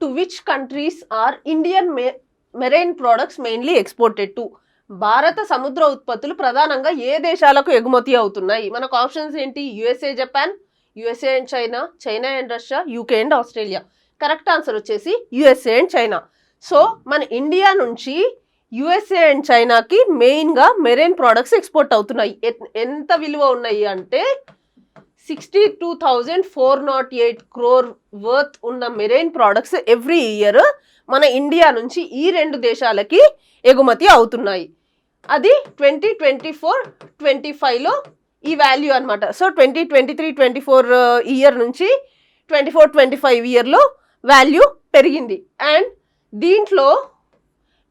To which countries are Indian marine products mainly exported to? భారత సముద్ర ఉత్పత్తులు ప్రధానంగా ఏ దేశాలకు ఎగుమతి అవుతున్నాయి? మనకు ఆప్షన్స్ ఏంటి? USA, Japan, USA and China, China and Russia, UK and Australia. Correct answer వచ్చేసి యుఎస్ఏ అండ్ చైనా. సో మన ఇండియా నుంచి యుఎస్ఏ అండ్ చైనాకి మెయిన్గా మెరైన్ ప్రోడక్ట్స్ ఎక్స్పోర్ట్ అవుతున్నాయి. ఎంత విలువ ఉన్నాయి అంటే 62,408 crore వర్త్ ఉన్న మెరైన్ ప్రోడక్ట్స్ ఎవ్రీ ఇయర్ మన ఇండియా నుంచి ఈ రెండు దేశాలకి ఎగుమతి అవుతున్నాయి. అది 2024-25లో ఈ వాల్యూ అనమాట. సో 2023-24 ఇయర్ నుంచి 24-25 ఇయర్లో వాల్యూ పెరిగింది. అండ్ దీంట్లో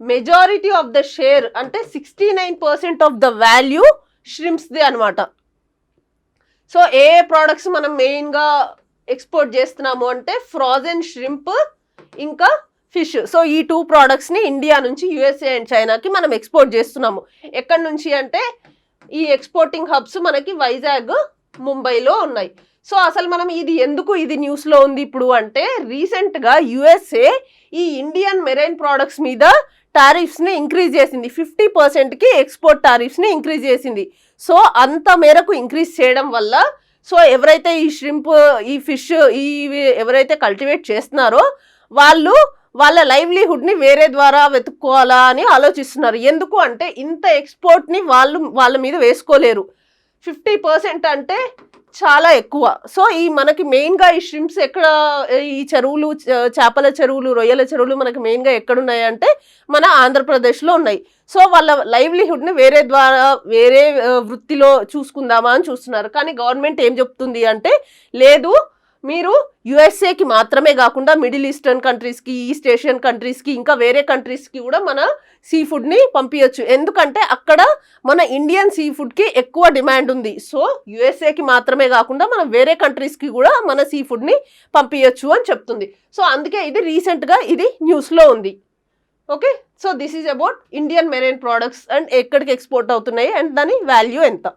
మెజారిటీ ఆఫ్ ద షేర్ అంటే 69% ఆఫ్ ద వాల్యూ ష్రింప్స్ది అనమాట. సో ఏ ప్రోడక్ట్స్ మనం మెయిన్గా ఎక్స్పోర్ట్ చేస్తున్నాము అంటే ఫ్రోజన్ ష్రింప్ ఇంకా ఫిష్. సో ఈ 2 ప్రోడక్ట్స్ని ఇండియా నుంచి యుఎస్ఏ అండ్ చైనాకి మనం ఎక్స్పోర్ట్ చేస్తున్నాము. ఎక్కడి నుంచి అంటే ఈ ఎక్స్పోర్టింగ్ హబ్స్ మనకి వైజాగ్, ముంబైలో ఉన్నాయి. సో అసలు మనం ఇది న్యూస్లో ఉంది ఇప్పుడు అంటే రీసెంట్గా యుఎస్ఏ ఈ ఇండియన్ మెరైన్ ప్రోడక్ట్స్ మీద టారిఫ్స్ని ఇంక్రీజ్ చేసింది. 50%కి ఎక్స్పోర్ట్ టారిఫ్స్ని ఇంక్రీజ్ చేసింది. సో అంత మేరకు ఇంక్రీజ్ చేయడం వల్ల సో ఎవరైతే ఈ ష్రింప్, ఈ ఫిష్, ఎవరైతే కల్టివేట్ చేస్తున్నారో వాళ్ళ లైవ్లీహుడ్ని వేరే ద్వారా వెతుక్కోవాలా అని ఆలోచిస్తున్నారు. ఎందుకు అంటే ఇంత ఎక్స్పోర్ట్ని వాళ్ళ మీద వేసుకోలేరు. 50% అంటే చాలా ఎక్కువ. సో మనకి మెయిన్గా ఈ ష్రింప్స్ ఎక్కడ, ఈ చెరువులు, చేపల చెరువులు, రొయ్యల చెరువులు మనకి మెయిన్గా ఎక్కడున్నాయి అంటే మన ఆంధ్రప్రదేశ్లో ఉన్నాయి. సో వాళ్ళ లైవ్లీహుడ్ని వేరే వృత్తిలో చూసుకుందామా అని చూస్తున్నారు. కానీ గవర్నమెంట్ ఏం చెప్తుంది అంటే లేదు, మీరు యుఎస్ఏకి మాత్రమే కాకుండా మిడిల్ ఈస్టర్న్ కంట్రీస్కి, ఈస్ట్ ఏషియన్ కంట్రీస్కి, ఇంకా వేరే కంట్రీస్కి కూడా మన సీ ఫుడ్ని పంపించచ్చు. ఎందుకంటే అక్కడ మన ఇండియన్ సీ ఫుడ్కి ఎక్కువ డిమాండ్ ఉంది. సో యుఎస్ఏకి మాత్రమే కాకుండా మనం వేరే కంట్రీస్కి కూడా మన సీ ఫుడ్ని పంపించచ్చు అని చెప్తుంది. సో అందుకే ఇది రీసెంట్గా న్యూస్లో ఉంది. Okay, so this is about Indian marine products and ఎక్కడికి ఎక్స్పోర్ట్ అవుతున్నాయి అండ్ దాని వాల్యూ ఎంత.